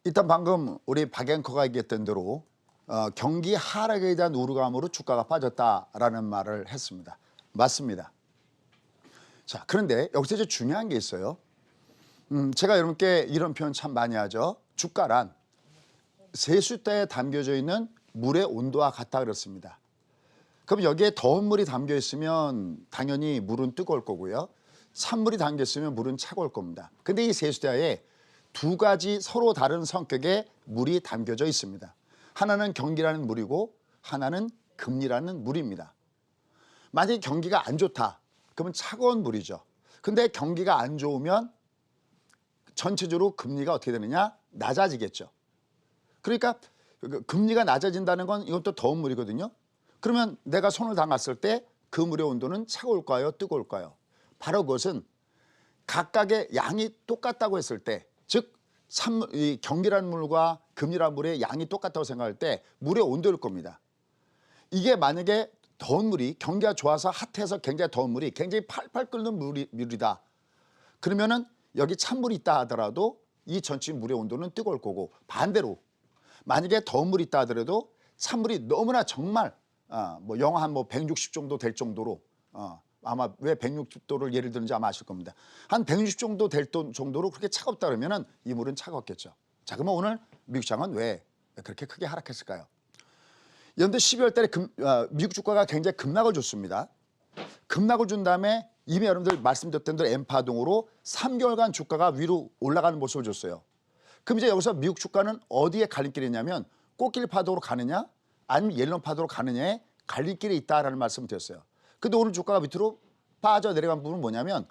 일단 방금 우리 박 앵커가 얘기했던 대로 경기 하락에 대한 우려감으로 주가가 빠졌다라는 말을 했습니다. 맞습니다. 자, 그런데 여기서 이제 중요한 게 있어요. 제가 여러분께 이런 표현 참 많이 하죠. 주가란 세숫대에 담겨져 있는 물의 온도와 같다 그렇습니다. 그럼 여기에 더운 물이 담겨 있으면 당연히 물은 뜨거울 거고요. 찬물이 담겨 있으면 물은 차가울 겁니다. 근데 이 세숫대에 두 가지 서로 다른 성격의 물이 담겨져 있습니다. 하나는 경기라는 물이고 하나는 금리라는 물입니다. 만약에 경기가 안 좋다, 그러면 차가운 물이죠. 근데 경기가 안 좋으면 전체적으로 금리가 어떻게 되느냐? 낮아지겠죠. 그러니까 금리가 낮아진다는 건 이것도 더운 물이거든요. 그러면 내가 손을 담았을 때 그 물의 온도는 차가울까요? 뜨거울까요? 바로 그것은 각각의 양이 똑같다고 했을 때, 즉 이 경기라는 물과 금리라는 물의 양이 똑같다고 생각할 때 물의 온도일 겁니다. 이게 만약에 더운 물이 경기가 좋아서 핫해서 굉장히 더운 물이 굉장히 팔팔 끓는 물이다. 그러면은 여기 찬물이 있다 하더라도 이 전체 물의 온도는 뜨거울 거고, 반대로 만약에 더운 물이 있다 하더라도 찬물이 너무나 정말 뭐 영하 한 160 정도 될 정도로 아마 왜 160도를 예를 들는지 아마 아실 겁니다. 한 160 정도 될 정도로 그렇게 차갑다 그러면은 이 물은 차갑겠죠. 자, 그러면 오늘 미국 시장은 왜 그렇게 크게 하락했을까요? 연도 12월 달에 미국 주가가 굉장히 급락을 줬습니다. 급락을 준 다음에 이미 여러분들 말씀드렸던 대로 엠파동으로 3개월간 주가가 위로 올라가는 모습을 줬어요. 그럼 이제 여기서 미국 주가는 어디에 갈림길이 있냐면 꽃길 파도로 가느냐 아니면 옐런 파도로 가느냐에 갈림길이 있다라는 말씀을 드렸어요. 근데 오늘 주가가 밑으로 빠져내려간 부분은 뭐냐면,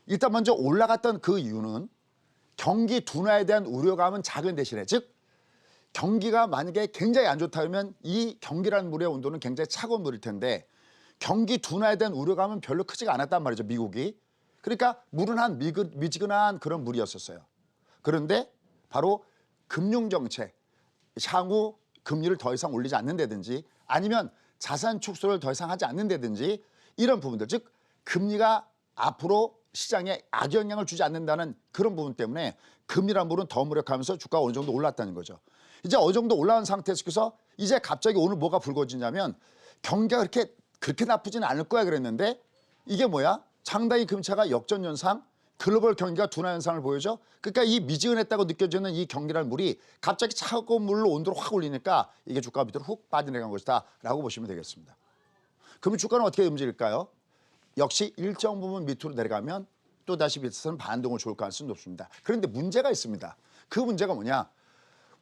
일단 먼저 올라갔던 그 이유는 경기 둔화에 대한 우려감은 작은 대신에, 즉 경기가 만약에 굉장히 안 좋다 그러면 이 경기라는 물의 온도는 굉장히 차가운 물일 텐데 경기 둔화에 대한 우려감은 별로 크지가 않았단 말이죠, 미국이. 그러니까 물은 한 미지근한 그런 물이었었어요. 그런데 바로 금융정책, 향후 금리를 더 이상 올리지 않는다든지 아니면 자산 축소를 더 이상 하지 않는다든지 이런 부분들, 즉 금리가 앞으로 시장에 악영향을 주지 않는다는 그런 부분 때문에 금리란 물은 더 무력하면서 주가가 어느 정도 올랐다는 거죠. 이제 어느 정도 올라온 상태에서 이제 갑자기 오늘 뭐가 불거지냐면 경기가 그렇게 나쁘지는 않을 거야 그랬는데 이게 뭐야? 상당히 금차가 역전현상, 글로벌 경기가 둔화 현상을 보여줘. 그러니까 이 미지근했다고 느껴지는 이 경기라는 물이 갑자기 차가운 물로 온도를 확 올리니까 이게 주가 밑으로 훅 빠져내간 것이다 라고 보시면 되겠습니다. 그러면 주가는 어떻게 움직일까요? 역시 일정 부분 밑으로 내려가면 또다시 밑에서는 반동을 줄 가능성이 높습니다. 그런데 문제가 있습니다. 그 문제가 뭐냐?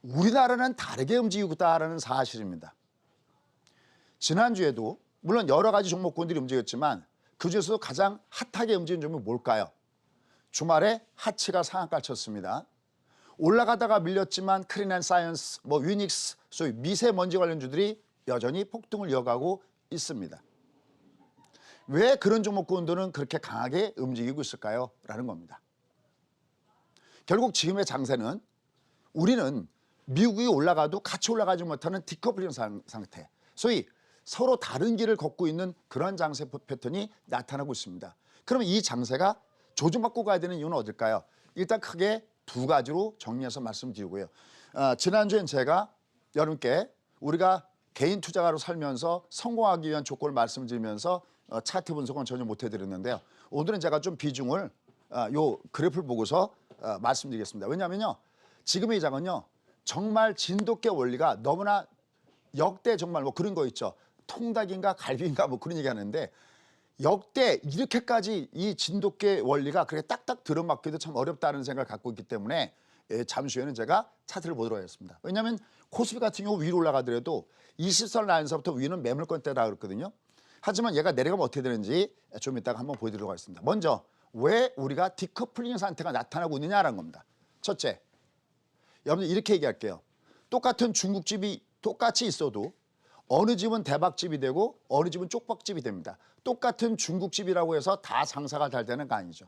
우리나라는 다르게 움직이고 있다는 사실입니다. 지난주에도 물론 여러 가지 종목군들이 움직였지만 그중에서도 가장 핫하게 움직인 종목이 뭘까요? 주말에 하치가 상한가를 쳤습니다. 올라가다가 밀렸지만 크린앤사이언스, 위닉스, 소위 미세먼지 관련주들이 여전히 폭등을 이어가고 있습니다. 왜 그런 종목군들은 그렇게 강하게 움직이고 있을까요? 라는 겁니다. 결국 지금의 장세는 우리는 미국이 올라가도 같이 올라가지 못하는 디커플링 상태, 소위 서로 다른 길을 걷고 있는 그런 장세 패턴이 나타나고 있습니다. 그러면 이 장세가 조정받고 가야 되는 이유는 어딜까요? 일단 크게 두 가지로 정리해서 말씀드리고요. 지난주엔 제가 여러분께 우리가 개인 투자가로 살면서 성공하기 위한 조건을 말씀드리면서 차트 분석은 전혀 못 해드렸는데요. 오늘은 제가 좀 비중을 요 그래프를 보고서 말씀드리겠습니다. 왜냐하면요, 지금의 이 장은요 정말 진돗개 원리가 너무나 역대 정말 그런 거 있죠. 통닭인가 갈비인가 그런 얘기 하는데 역대 이렇게까지 이 진돗개 원리가 그렇게 딱딱 들어맞기도 참 어렵다는 생각을 갖고 있기 때문에 잠시 후에는 제가 차트를 보도록 하겠습니다. 왜냐하면 코스피 같은 경우 위로 올라가더라도 20선 라인서부터 위는 매물권대라 그랬거든요. 하지만 얘가 내려가면 어떻게 되는지 좀 이따가 한번 보여드리도록 하겠습니다. 먼저 왜 우리가 디커플링 상태가 나타나고 있느냐라는 겁니다. 첫째, 여러분들 이렇게 얘기할게요. 똑같은 중국집이 똑같이 있어도 어느 집은 대박집이 되고 어느 집은 쪽박집이 됩니다. 똑같은 중국집이라고 해서 다 장사가 잘 되는 거 아니죠.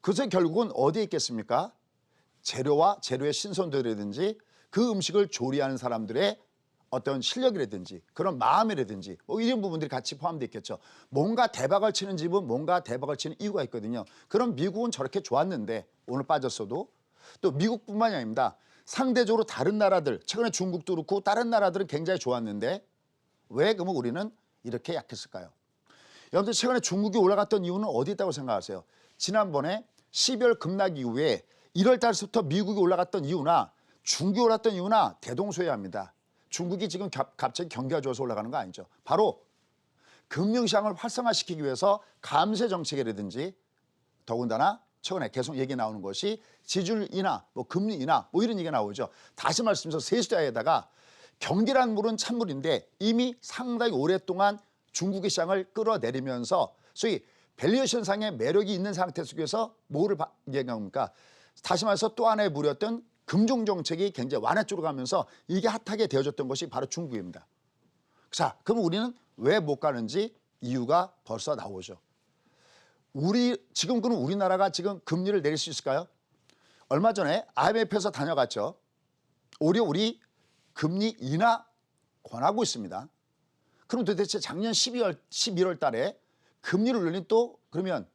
그래서 결국은 어디에 있겠습니까? 재료와 재료의 신선도라든지 그 음식을 조리하는 사람들의 어떤 실력이라든지 그런 마음이라든지 이런 부분들이 같이 포함되어 있겠죠. 뭔가 대박을 치는 집은 뭔가 대박을 치는 이유가 있거든요. 그럼 미국은 저렇게 좋았는데 오늘 빠졌어도 또 미국뿐만이 아닙니다. 상대적으로 다른 나라들, 최근에 중국도 그렇고 다른 나라들은 굉장히 좋았는데 왜 그러면 우리는 이렇게 약했을까요? 여러분들 최근에 중국이 올라갔던 이유는 어디 있다고 생각하세요? 지난번에 12월 급락 이후에 1월 달부터 미국이 올라갔던 이유나 중국이 올랐던 이유나 대동소이합니다. 중국이 지금 갑자기 경기가 좋아서 올라가는 거 아니죠. 바로 금융시장을 활성화시키기 위해서 감세 정책이라든지 더군다나 최근에 계속 얘기 나오는 것이 지지율 인하, 뭐 금리 인하 뭐 이런 얘기가 나오죠. 다시 말씀드려서 세수자에다가 경기란 물은 찬물인데 이미 상당히 오랫동안 중국의 시장을 끌어내리면서 소위 밸류에이션 상의 매력이 있는 상태 속에서 뭐를 얘기한 겁니까? 다시 말해서 또 하나의 무리였던 금융 정책이 굉장히 완화 쪽으로 가면서 이게 핫하게 되어졌던 것이 바로 중국입니다. 자, 그럼 우리는 왜 못 가는지 이유가 벌써 나오죠. 지금 그럼 우리나라가 지금 금리를 내릴 수 있을까요? 얼마 전에 IMF에서 다녀갔죠. 오히려 우리 금리 인하 권하고 있습니다. 그럼 도대체 작년 11월 달에 금리를 올린 또 그러면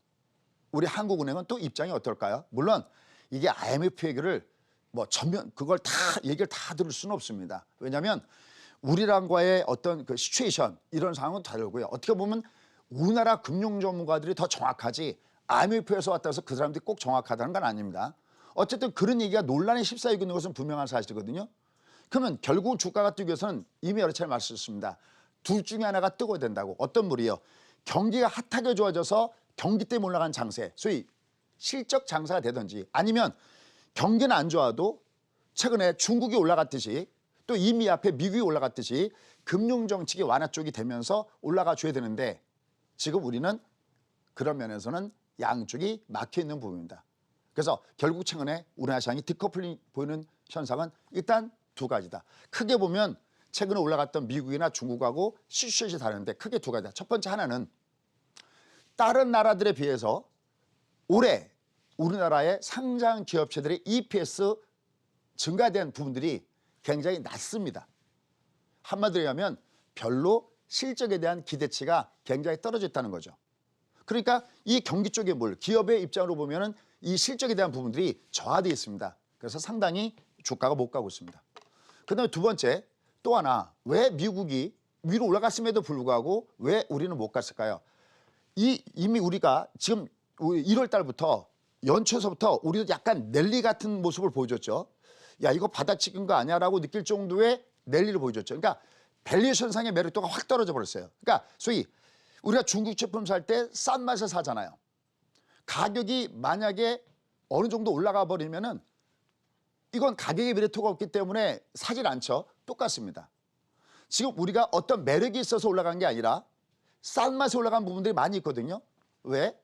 우리 한국은행은 또 입장이 어떨까요? 물론 이게 IMF 얘기를 뭐 전면 그걸 다 얘기를 다 들을 수는 없습니다. 왜냐하면 우리랑과의 어떤 그 시츄에이션 이런 상황은 다르고요. 어떻게 보면 우리나라 금융 전문가들이 더 정확하지 IMF에서 왔다 해서 그 사람들이 꼭 정확하다는 건 아닙니다. 어쨌든 그런 얘기가 논란에 휩싸이고 있는 것은 분명한 사실이거든요. 그러면 결국 주가가 뜨기 위해서는 이미 여러 차례 말씀드렸습니다. 둘 중에 하나가 뜨거야 된다고. 어떤 물이요? 경기가 핫하게 좋아져서 경기 때문에 올라간 장세, 소위 실적 장사가 되든지 아니면 경기는 안 좋아도 최근에 중국이 올라갔듯이 또 이미 앞에 미국이 올라갔듯이 금융정책이 완화 쪽이 되면서 올라가 줘야 되는데 지금 우리는 그런 면에서는 양쪽이 막혀있는 부분입니다. 그래서 결국 최근에 우리나라 시장이 디커플링 보이는 현상은 일단 두 가지다. 크게 보면 최근에 올라갔던 미국이나 중국하고 시츄에이션이 다른데 크게 두 가지다. 첫 번째 하나는 다른 나라들에 비해서 올해 우리나라의 상장 기업체들의 EPS 증가된 부분들이 굉장히 낮습니다. 한마디로 하면 별로 실적에 대한 기대치가 굉장히 떨어져 있다는 거죠. 그러니까 이 경기 쪽의 기업의 입장으로 보면은 이 실적에 대한 부분들이 저하되어 있습니다. 그래서 상당히 주가가 못 가고 있습니다. 그다음에 두 번째 또 하나 왜 미국이 위로 올라갔음에도 불구하고 왜 우리는 못 갔을까요? 이미 우리가 지금 1월 달부터 연초에서부터 우리도 약간 랠리 같은 모습을 보여줬죠. 야 이거 바닥 찍은 거 아니야라고 느낄 정도의 랠리를 보여줬죠. 그러니까 밸류에이션 상의 매력도가 확 떨어져 버렸어요. 그러니까 소위 우리가 중국 제품 살 때 싼 맛에 사잖아요. 가격이 만약에 어느 정도 올라가 버리면은 이건 가격의 메리트가 없기 때문에 사질 않죠. 똑같습니다. 지금 우리가 어떤 매력이 있어서 올라간 게 아니라 싼 맛에 올라간 부분들이 많이 있거든요. 왜?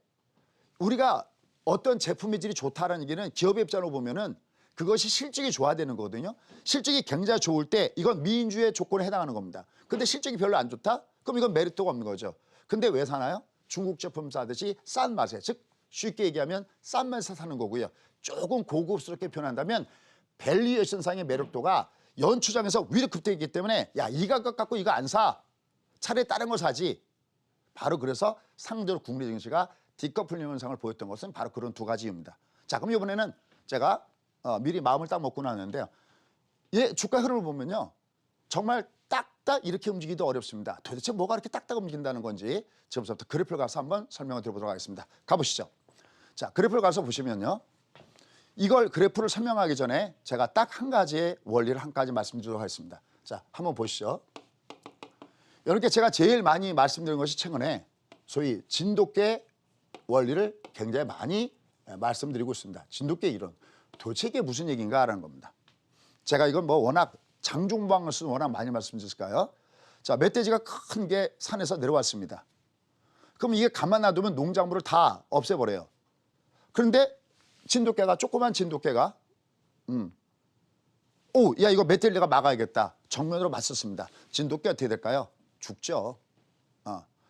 우리가 어떤 제품의 질이 좋다라는 얘기는 기업의 입장으로 보면은 그것이 실적이 좋아야 되는 거거든요. 실적이 굉장히 좋을 때 이건 미인주의 조건에 해당하는 겁니다. 근데 실적이 별로 안 좋다? 그럼 이건 메리트가 없는 거죠. 근데 왜 사나요? 중국 제품 사듯이 싼 맛에, 즉 쉽게 얘기하면 싼 맛에 사는 거고요. 조금 고급스럽게 표현한다면 밸류에이션 상의 매력도가 연초장에서 위로 급등했기 때문에 야, 이 가격 갖고 이거 안 사. 차라리 다른 거 사지. 바로 그래서 상대로 국내 증시가 디커플링 현상을 보였던 것은 바로 그런 두 가지 이유입니다. 자, 그럼 이번에는 제가 미리 마음을 딱 먹고 나왔는데요. 예, 주가 흐름을 보면요. 정말 딱딱 이렇게 움직이기도 어렵습니다. 도대체 뭐가 이렇게 딱딱 움직인다는 건지 지금부터 그래프를 가서 한번 설명을 드려보도록 하겠습니다. 가보시죠. 자, 그래프를 가서 보시면요. 이걸 그래프를 설명하기 전에 제가 딱 한 가지의 원리를 한 가지 말씀드리도록 하겠습니다. 자, 한번 보시죠. 이렇게 제가 제일 많이 말씀드린 것이 최근에 소위 진돗개 원리를 굉장히 많이 말씀드리고 있습니다. 진돗개 이론. 도대체 이게 무슨 얘기인가라는 겁니다. 제가 이건 뭐 워낙 장중방을 쓰는 워낙 많이 말씀드렸을까요? 자, 멧돼지가 큰 게 산에서 내려왔습니다. 그럼 이게 가만 놔두면 농작물을 다 없애버려요. 그런데 진돗개가 조그만 진돗개가 오, 야 이거 멧돼지가 막아야겠다. 정면으로 맞섰습니다. 진돗개 어떻게 될까요? 죽죠.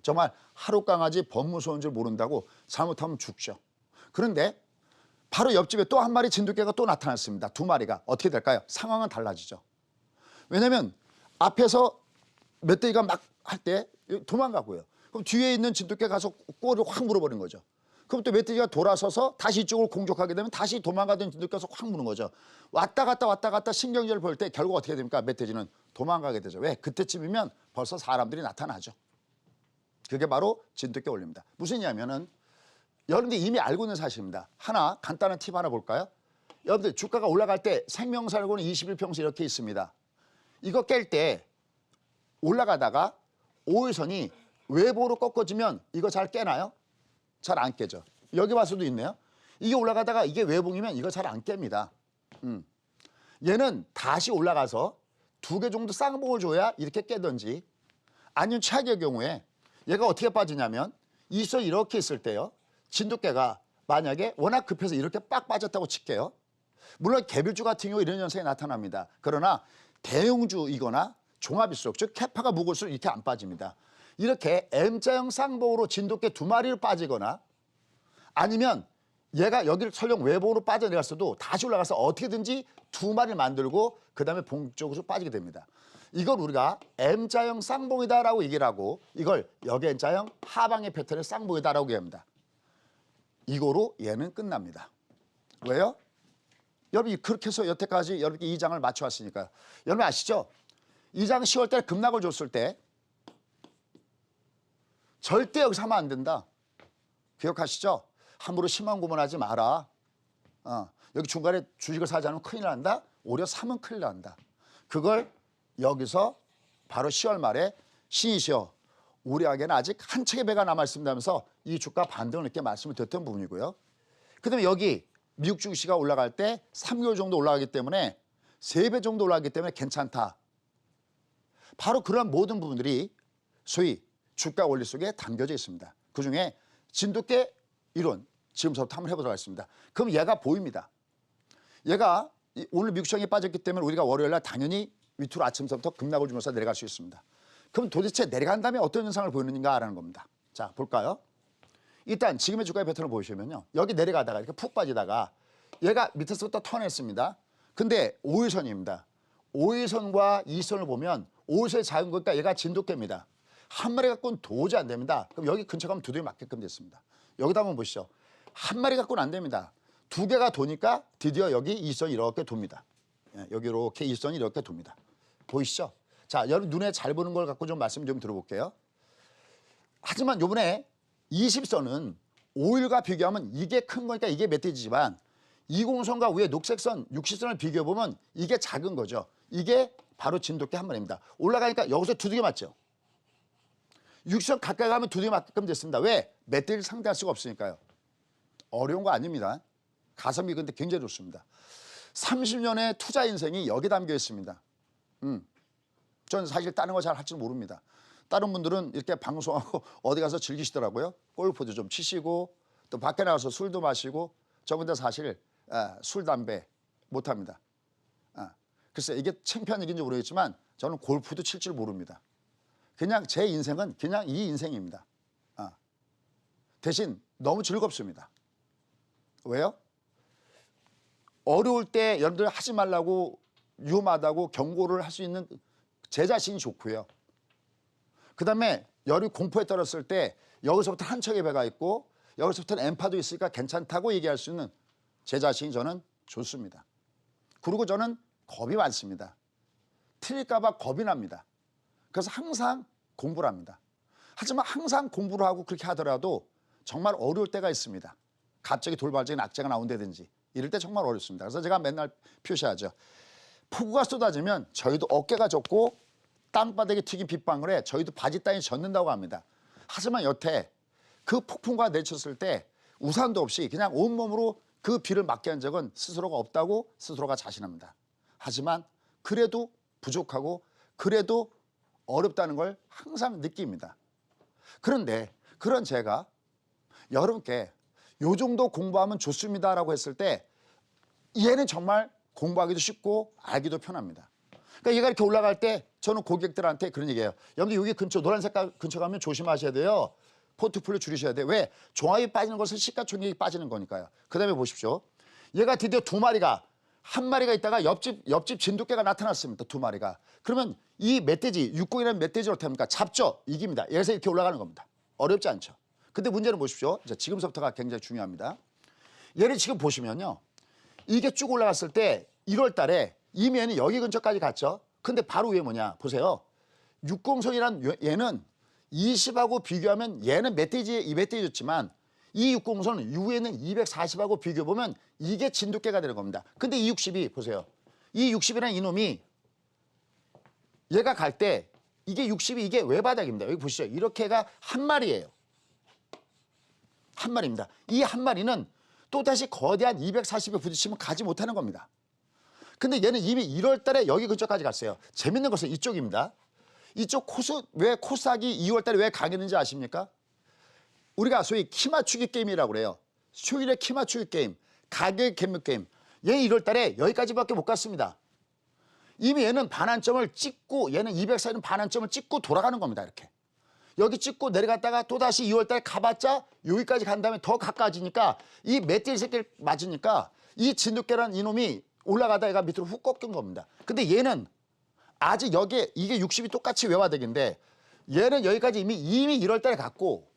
정말 하루 강아지 법무서운 줄 모른다고 잘못하면 죽죠. 그런데 바로 옆집에 또 한 마리 진돗개가 또 나타났습니다. 두 마리가. 어떻게 될까요? 상황은 달라지죠. 왜냐하면 앞에서 멧돼지가 막 할 때 도망가고요. 그럼 뒤에 있는 진돗개 가서 꼬리를 확 물어버린 거죠. 그럼 또 멧돼지가 돌아서서 다시 이쪽으로 공격하게 되면 다시 도망가던 진돗개에서 확 무는 거죠. 왔다 갔다 신경질을 벌일 때 결국 어떻게 됩니까? 멧돼지는 도망가게 되죠. 왜? 그때쯤이면 벌써 사람들이 나타나죠. 그게 바로 진돗개 원리입니다. 무슨 얘기냐면은 여러분들이 이미 알고 있는 사실입니다. 하나 간단한 팁 하나 볼까요? 여러분들 주가가 올라갈 때 생명살고는 21평수 이렇게 있습니다. 이거 깰 때 올라가다가 5일선이 외부로 꺾어지면 이거 잘 깨나요? 잘 안 깨죠. 여기 봐서도 있네요. 이게 올라가다가 이게 외봉이면 이거 잘 안 깹니다. 얘는 다시 올라가서 2개 정도 쌍봉을 줘야 이렇게 깨든지 아니면 최악의 경우에 얘가 어떻게 빠지냐면 이선 이렇게 있을 때요. 진돗개가 만약에 워낙 급해서 이렇게 빡 빠졌다고 칠게요. 물론 개별주 같은 경우 이런 현상이 나타납니다. 그러나 대형주이거나 종합일수록 즉 캐파가 무거울수록 이렇게 안 빠집니다. 이렇게 M자형 쌍봉으로 진돗개 2마리를 빠지거나 아니면 얘가 여기를 설령 외봉으로 빠져내갔어도 다시 올라가서 어떻게든지 2마리를 만들고 그 다음에 봉쪽으로 빠지게 됩니다. 이걸 우리가 M자형 쌍봉이다라고 얘기를 하고 이걸 역N자형 하방의 패턴의 쌍봉이다라고 얘기합니다. 이거로 얘는 끝납니다. 왜요? 여러분이 그렇게 해서 여태까지 여러분께 2장을 맞춰왔으니까요. 여러분 아시죠? 2장 10월 달에 급락을 줬을 때 절대 여기서 하면 안 된다. 기억하시죠? 함부로 심한 구문하지 마라. 여기 중간에 주식을 사지 않으면 큰일 난다. 오히려 사면 큰일 난다. 그걸 여기서 바로 10월 말에 신이시여 우리에게는 아직 한 척의 배가 남아있습니다 하면서 이 주가 반등을 이렇게 말씀을 드렸던 부분이고요. 그 다음에 여기 미국 주식시가 올라갈 때 3개월 정도 올라가기 때문에 3배 정도 올라가기 때문에 괜찮다. 바로 그런 모든 부분들이 소위 주가 원리 속에 담겨져 있습니다. 그중에 진돗개 이론 지금부터 한번 해보도록 하겠습니다. 그럼 얘가 보입니다. 얘가 오늘 미국 시장에 빠졌기 때문에 우리가 월요일날 당연히 밑으로 아침부터 급락을 주면서 내려갈 수 있습니다. 그럼 도대체 내려간 다음에 어떤 현상을 보이는가라는 겁니다. 자, 볼까요? 일단 지금의 주가의 패턴을 보시면요. 여기 내려가다가 이렇게 푹 빠지다가 얘가 밑에서부터 턴했습니다. 근데 5일선입니다. 5일선과 2선을 보면 5일선이 작은 거니까 얘가 진돗개입니다. 한 마리 갖고는 도저히 안 됩니다. 그럼 여기 근처 가면 두드려 맞게끔 됐습니다. 여기다 한번 보시죠. 한 마리 갖고는 안 됩니다. 2개가 도니까 드디어 여기 2선이 이렇게 돕니다. 여기 이렇게 2선이 이렇게 돕니다. 보이시죠? 자, 여러분 눈에 잘 보는 걸 갖고 좀 말씀 좀 들어볼게요. 하지만 요번에 20선은 5일과 비교하면 이게 큰 거니까 이게 멧돼지지만 20선과 위에 녹색선 60선을 비교해보면 이게 작은 거죠. 이게 바로 진돗개 한 마리입니다. 올라가니까 여기서 두들겨 맞죠. 60선 가까이 가면 두들겨 맞게끔 됐습니다. 왜? 멧돼지를 상대할 수가 없으니까요. 어려운 거 아닙니다. 가성비 근데 굉장히 좋습니다. 30년의 투자 인생이 여기 담겨 있습니다. 저는 사실 다른 거 잘 할 줄 모릅니다. 다른 분들은 이렇게 방송하고 어디 가서 즐기시더라고요. 골프도 좀 치시고 또 밖에 나가서 술도 마시고 저 근데 사실 술, 담배 못합니다. 글쎄 이게 창피한 얘기인지 모르겠지만 저는 골프도 칠 줄 모릅니다. 그냥 제 인생은 그냥 이 인생입니다. 대신 너무 즐겁습니다. 왜요? 어려울 때 여러분들 하지 말라고 위험하다고 경고를 할 수 있는 제 자신이 좋고요. 그 다음에 열이 공포에 떨었을 때 여기서부터 한 척의 배가 있고 여기서부터는 엠파도 있으니까 괜찮다고 얘기할 수 있는 제 자신이 저는 좋습니다. 그리고 저는 겁이 많습니다. 틀릴까 봐 겁이 납니다. 그래서 항상 공부를 합니다. 하지만 항상 공부를 하고 그렇게 하더라도 정말 어려울 때가 있습니다. 갑자기 돌발적인 악재가 나온다든지 이럴 때 정말 어렵습니다. 그래서 제가 맨날 표시하죠. 폭우가 쏟아지면 저희도 어깨가 젖고 땅바닥에 튀긴 빗방울에 저희도 바지 땅이 젖는다고 합니다. 하지만 여태 그 폭풍과 내쳤을 때 우산도 없이 그냥 온몸으로 그 비를 맞게 한 적은 스스로가 없다고 스스로가 자신합니다. 하지만 그래도 부족하고 그래도 어렵다는 걸 항상 느낍니다. 그런데 그런 제가 여러분께 요 정도 공부하면 좋습니다라고 했을 때 얘는 정말 공부하기도 쉽고 알기도 편합니다. 그러니까 얘가 이렇게 올라갈 때 저는 고객들한테 그런 얘기해요. 여러분들 여기 근처 노란 색깔 근처 가면 조심하셔야 돼요. 포트폴리오 줄이셔야 돼요. 왜? 종합이 빠지는 것은 시가총액이 빠지는 거니까요. 그 다음에 보십시오. 얘가 드디어 2마리가 한 마리가 있다가 옆집 진돗개가 나타났습니다. 2마리가. 그러면 이 멧돼지, 육고이라는 멧돼지를 어떻게 합니까? 잡죠. 이깁니다. 여기서 이렇게 올라가는 겁니다. 어렵지 않죠. 근데 문제는 보십시오. 자, 지금서부터가 굉장히 중요합니다. 얘를 지금 보시면요. 이게 쭉 올라갔을 때 1월 달에 이미 얘는 여기 근처까지 갔죠. 근데 바로 위에 뭐냐 보세요. 60선이란 얘는 20하고 비교하면 얘는 멧돼지 좋지만 이 60선은 위에는 240하고 비교해보면 이게 진돗개가 되는 겁니다. 근데 이 60이 보세요. 이 60이라는 이놈이 얘가 갈 때 이게 60이 이게 외바닥입니다. 여기 보시죠. 이렇게가 한 마리예요. 한 마리입니다. 이 한 마리는 또다시 거대한 240에 부딪히면 가지 못하는 겁니다. 근데 얘는 이미 1월 달에 여기 근처까지 갔어요. 재밌는 것은 이쪽입니다. 이쪽 왜 코스닥이 2월 달에 왜 강했는지 아십니까? 우리가 소위 키 맞추기 게임이라고 그래요. 수요일에 키 맞추기 게임, 가격 갭물 게임. 얘 1월 달에 여기까지밖에 못 갔습니다. 이미 얘는 반환점을 찍고 얘는 204는 반환점을 찍고 돌아가는 겁니다. 이렇게. 여기 찍고 내려갔다가 또다시 2월 달에 가봤자 여기까지 간 다음에 더 가까워지니까 이 멧돼지 새끼를 맞으니까 이 진돗개라는 이놈이 올라가다 얘가 밑으로 훅 꺾인 겁니다. 근데 얘는 아직 여기에 이게 60이 똑같이 외화되기인데 얘는 여기까지 이미 1월 달에 갔고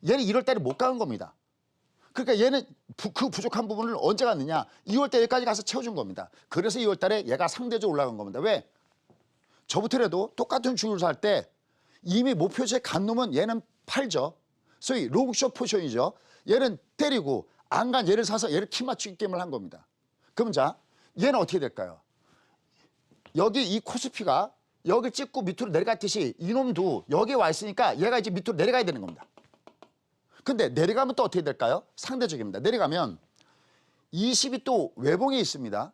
얘는 1월 달에 못 가는 겁니다. 그러니까 얘는 그 부족한 부분을 언제 갔느냐 2월 달 여기까지 가서 채워준 겁니다. 그래서 2월 달에 얘가 상대적으로 올라간 겁니다. 왜? 저부터라도 똑같은 주를 살 때 이미 목표치에 간 놈은 얘는 팔죠. 소위 롱숏 포션이죠. 얘는 때리고 안 간 얘를 사서 얘를 키 맞추기 게임을 한 겁니다. 그럼 자 얘는 어떻게 될까요? 여기 이 코스피가 여기 찍고 밑으로 내려갔듯이 이놈도 여기에 와 있으니까 얘가 이제 밑으로 내려가야 되는 겁니다. 근데 내려가면 또 어떻게 될까요? 상대적입니다. 내려가면 20이 또 외봉에 있습니다.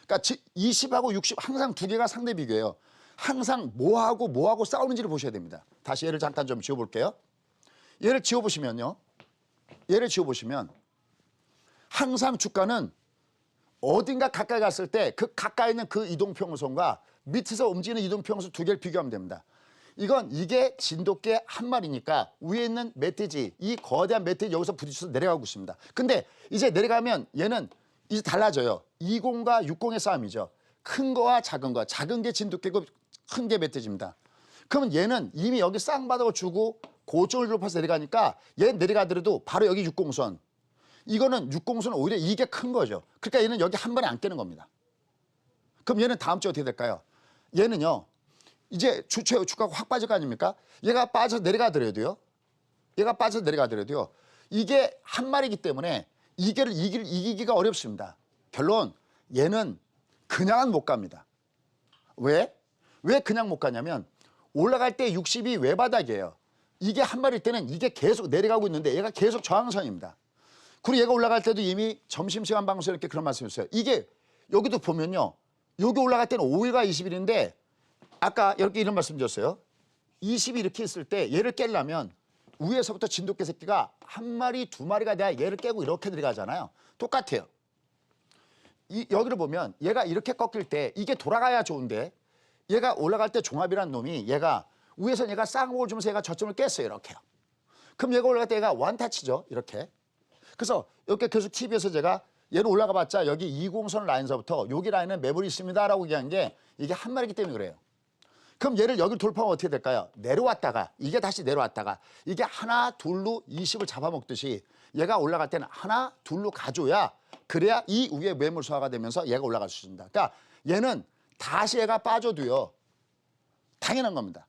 그러니까 20하고 60 항상 두 개가 상대 비교예요. 항상 뭐하고 싸우는지를 보셔야 됩니다. 다시 얘를 잠깐 좀 지워볼게요. 얘를 지워보시면요. 얘를 지워보시면 항상 주가는 어딘가 가까이 갔을 때 그 가까이 있는 그 이동평선과 밑에서 움직이는 이동평선 두 개를 비교하면 됩니다. 이게 진돗개 한 마리니까 위에 있는 멧돼지, 이 거대한 멧돼지 여기서 부딪혀서 내려가고 있습니다. 근데 이제 내려가면 얘는 이제 달라져요. 20과 60의 싸움이죠. 큰 거와 작은 거, 작은 게 진돗개고 큰 게 멧돼지입니다. 그러면 얘는 이미 여기 쌍바닥을 주고 고점을 높아서 내려가니까 얘 내려가더라도 바로 여기 60선. 이거는 60선은 오히려 이게 큰 거죠. 그러니까 얘는 여기 한 번에 안 깨는 겁니다. 그럼 얘는 다음 주에 어떻게 될까요? 얘는요. 이제 주가가 확 빠질 거 아닙니까? 얘가 빠져서 내려가더라도요. 이게 한 마리이기 때문에 이게를 이기기가 어렵습니다. 결론 얘는 그냥은 못 갑니다. 왜? 왜 그냥 못 가냐면 올라갈 때 60이 외바닥이에요. 이게 한 마리일 때는 이게 계속 내려가고 있는데 얘가 계속 저항선입니다. 그리고 얘가 올라갈 때도 이미 점심시간 방송에 이렇게 그런 말씀했어요. 이게 여기도 보면요. 여기 올라갈 때는 5일과 20일인데 아까 이렇게 이런 말씀 드렸어요. 20이 이렇게 있을 때 얘를 깨려면 위에서부터 진돗개 새끼가 한 마리, 두 마리가 돼야 얘를 깨고 이렇게 들어가잖아요. 똑같아요. 여기를 보면 얘가 이렇게 꺾일 때 이게 돌아가야 좋은데 얘가 올라갈 때 종합이라는 놈이 얘가 위에서 얘가 쌍목을 주면서 얘가 저점을 깼어요. 이렇게요. 그럼 얘가 올라갈 때 얘가 원타치죠. 이렇게. 그래서 이렇게 계속 TV에서 제가 얘는 올라가 봤자 여기 20선 라인서부터 여기 라인은 매물이 있습니다라고 얘기한 게 이게 한 마리이기 때문에 그래요. 그럼 얘를 여기 돌파하면 어떻게 될까요? 내려왔다가 이게 다시 내려왔다가 이게 하나 둘로 20을 잡아먹듯이 얘가 올라갈 때는 하나 둘로 가줘야 그래야 이 위에 매물 소화가 되면서 얘가 올라갈 수 있습니다. 그러니까 얘는 다시 얘가 빠져도요. 당연한 겁니다.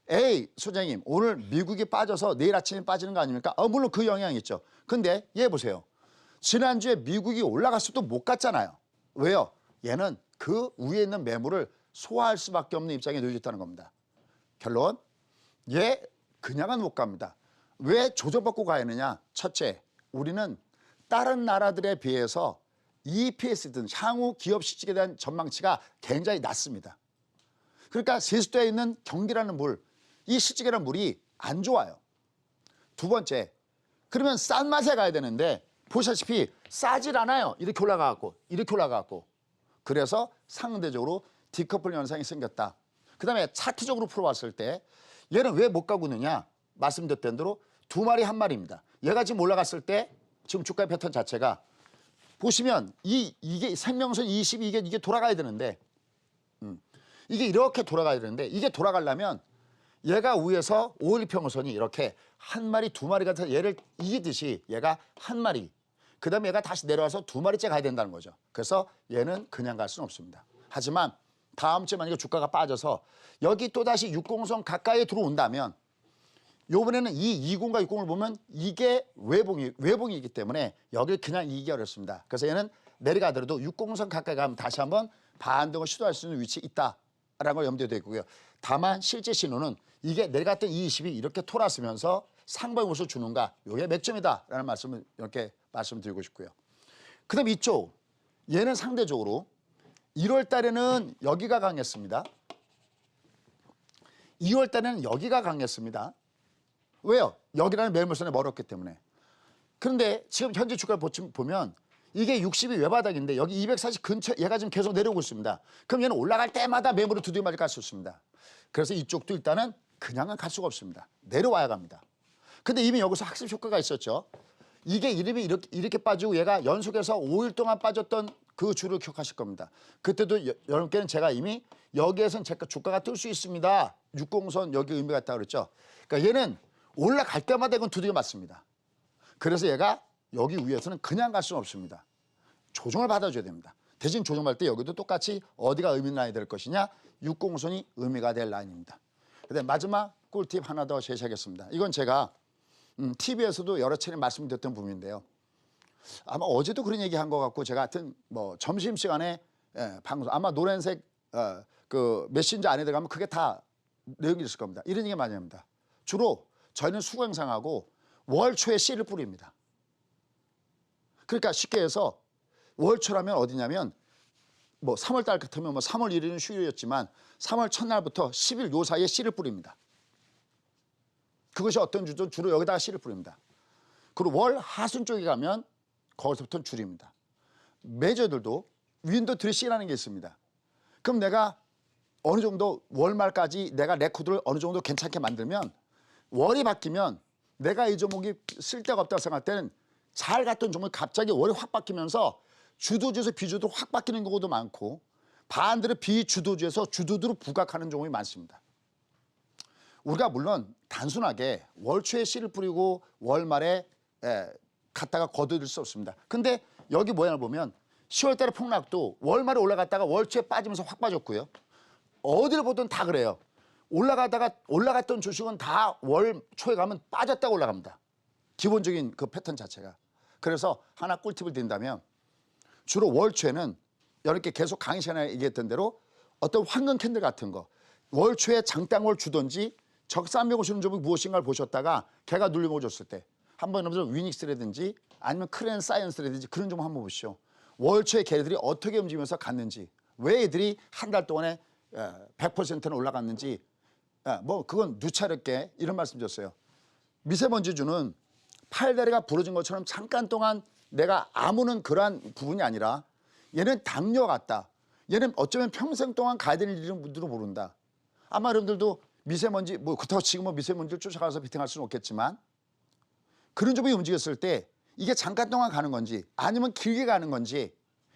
에이 소장님 오늘 미국이 빠져서 내일 아침에 빠지는 거 아닙니까? 물론 그 영향이 있죠. 근데 얘 보세요. 지난주에 미국이 올라갔어도 못 갔잖아요. 왜요? 얘는 그 위에 있는 매물을 소화할 수밖에 없는 입장에 놓여 있다는 겁니다. 결론, 얘 그냥은 못 갑니다. 왜 조져받고 가야 하느냐? 첫째, 우리는 다른 나라들에 비해서 EPS든 향후 기업 실적에 대한 전망치가 굉장히 낮습니다. 그러니까 세수도에 있는 경기라는 물, 이 실적이라는 물이 안 좋아요. 두 번째, 그러면 싼 맛에 가야 되는데 보시다시피 싸질 않아요. 이렇게 올라가고. 그래서 상대적으로 디커플 현상이 생겼다. 그 다음에 차트적으로 풀어봤을 때 얘는 왜 못 가고 있느냐? 말씀드렸던 대로 두 마리 한 마리입니다. 얘가 지금 올라갔을 때 지금 주가의 패턴 자체가 보시면 이게 생명선 20이 이게 돌아가야 되는데 이게 이렇게 돌아가야 되는데 이게 돌아가려면 얘가 위에서 5일 평선이 이렇게 한 마리 두 마리가 얘를 이기듯이 얘가 한 마리 그 다음에 얘가 다시 내려와서 두 마리째 가야 된다는 거죠. 그래서 얘는 그냥 갈 수는 없습니다. 하지만 다음 주에 만약에 주가가 빠져서 여기 또다시 60선 가까이 들어온다면 요번에는 이 20과 60을 보면 이게 외봉이기 때문에 여기를 그냥 이기기 어렵습니다. 그래서 얘는 내려가더라도 60선 가까이 가면 다시 한번 반등을 시도할 수 있는 위치에 있다라는 걸 염두에 두고요. 다만 실제 신호는 이게 내려갔던 20이 이렇게 돌았으면서 상방 모습을 주는가 이게 맥점이다라는 말씀을 이렇게 말씀드리고 싶고요. 그 다음 이쪽 얘는 상대적으로 1월 달에는 여기가 강했습니다. 2월 달에는 여기가 강했습니다. 왜요? 여기라는 매물선에 멀었기 때문에. 그런데 지금 현재 주가를 보면 이게 60이 외바닥인데 여기 240 근처 얘가 지금 계속 내려오고 있습니다. 그럼 얘는 올라갈 때마다 매물을 두드려 맞을 갈 수 있습니다. 그래서 이쪽도 일단은 그냥은 갈 수가 없습니다. 내려와야 갑니다. 근데 이미 여기서 학습 효과가 있었죠. 이게 이름이 이렇게 빠지고 얘가 연속해서 5일 동안 빠졌던 그 주를 기억하실 겁니다. 그때도 여러분께는 제가 이미 여기에선 제가 주가가 뜰 수 있습니다. 60선 여기 의미가 있다고 그랬죠. 그러니까 얘는 올라갈 때마다 이건 두드려 맞습니다. 그래서 얘가 여기 위에서는 그냥 갈 수는 없습니다. 조정을 받아줘야 됩니다. 대신 조정할 때 여기도 똑같이 어디가 의미 라인이 될 것이냐 60선이 의미가 될 라인입니다. 그다음에 마지막 꿀팁 하나 더 제시하겠습니다. 이건 제가 TV에서도 여러 차례 말씀드렸던 부분인데요. 아마 어제도 그런 얘기 한 것 같고 제가 하여튼 뭐 점심시간에 방송 아마 노란색 그 메신저 안에 들어가면 그게 다 내용이 있을 겁니다. 이런 얘기 많이 합니다. 주로 저희는 수강상하고 월 초에 씨를 뿌립니다. 그러니까 쉽게 해서 월 초라면 어디냐면 뭐 3월 달 같으면 뭐 3월 1일은 휴일이었지만 3월 첫날부터 10일 요 사이에 씨를 뿌립니다. 그것이 어떤 주죠? 주로 여기다가 씨를 뿌립니다. 그리고 월 하순 쪽에 가면 거기서부터는 줄입니다. 매저들도 윈도우 씨라는 게 있습니다. 그럼 내가 어느 정도 월말까지 내가 레코드를 어느 정도 괜찮게 만들면 월이 바뀌면 내가 이 종목이 쓸데가 없다고 생각할 때는 잘 갔던 종목이 갑자기 월이 확 바뀌면서 주도주에서 비주도로 확 바뀌는 경우도 많고 반대로 비주도주에서 주도주로 부각하는 종목이 많습니다. 우리가 물론 단순하게 월 초에 씨를 뿌리고 월 말에 갔다가 거둬들 수 없습니다. 근데 여기 모양을 보면 10월 달에 폭락도 월 말에 올라갔다가 월 초에 빠지면서 확 빠졌고요. 어디를 보든 다 그래요. 올라갔던 주식은 다 월 초에 가면 빠졌다가 올라갑니다. 기본적인 그 패턴 자체가. 그래서 하나 꿀팁을 드린다면 주로 월 초에는 이렇게 계속 강의 시간에 얘기했던 대로 어떤 황금 캔들 같은 거 월 초에 장땅을 주든지 적산맥을 주는 종목이 무엇인가를 보셨다가 걔가 눌림을 줬을 때 한번 여러분들 위닉스라든지 아니면 크랜 사이언스라든지 그런 종목 한번 보시죠. 월 초에 걔네들이 어떻게 움직이면서 갔는지 왜 애들이 한 달 동안에 100%는 올라갔는지 뭐 그건 누차렵게 이런 말씀 드렸어요. 미세먼지주는 팔다리가 부러진 것처럼 잠깐 동안 내가 아무는 그러한 부분이 아니라 얘는 당뇨 같다. 얘는 어쩌면 평생 동안 가야 되는 일은 분들은 모른다. 아마 여러분들도 미세먼지 뭐 그렇다고 지금은 미세먼지를 쫓아가서 비팅할 수는 없겠지만 그런 점이 움직였을 때 이게 잠깐 동안 가는 건지 아니면 길게 가는 건지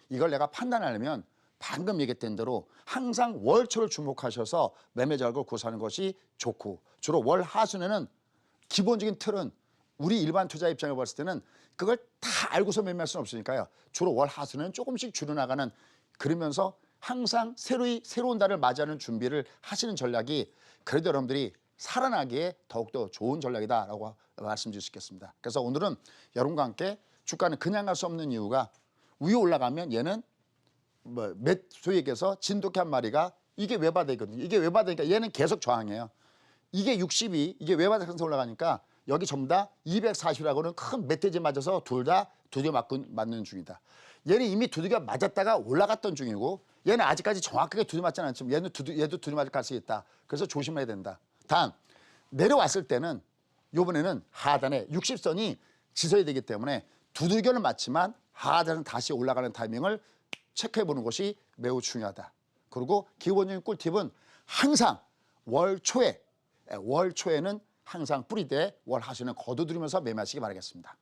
이걸 내가 판단하려면 방금 얘기했던 대로 항상 월초를 주목하셔서 매매 전략을 구사하는 것이 좋고 주로 월 하순에는 기본적인 틀은 우리 일반 투자 입장에 봤을 때는 그걸 다 알고서 매매할 수는 없으니까요. 주로 월 하순에는 조금씩 줄여나가는 그러면서 항상 새로운 달을 맞이하는 준비를 하시는 전략이 그래도 여러분들이 살아나기에 더욱더 좋은 전략이다라고 말씀드릴 수 있겠습니다. 그래서 오늘은 여러분과 함께 주가는 그냥 갈 수 없는 이유가 위에 올라가면 얘는 뭐 소위에게서 진돗개 한 마리가 이게 외바닥이거든요. 이게 외바닥이니까 얘는 계속 저항해요. 이게 60이 이게 외바닥에서 올라가니까 여기 전부 다 240이라고는 큰 멧돼지 맞아서 둘 다 두드려 맞는 중이다. 얘는 이미 두드겨 맞았다가 올라갔던 중이고 얘는 아직까지 정확하게 두드려 맞지는 않지만 얘도 두드려 맞을 가능성이 있다. 그래서 조심해야 된다. 단 내려왔을 때는 이번에는 하단에 60선이 지서야 되기 때문에 두들겨는 맞지만 하단은 다시 올라가는 타이밍을 체크해 보는 것이 매우 중요하다. 그리고 기본적인 꿀팁은 항상 월 초에는 항상 뿌리되 월 하순에 거두들이면서 매매하시기 바라겠습니다.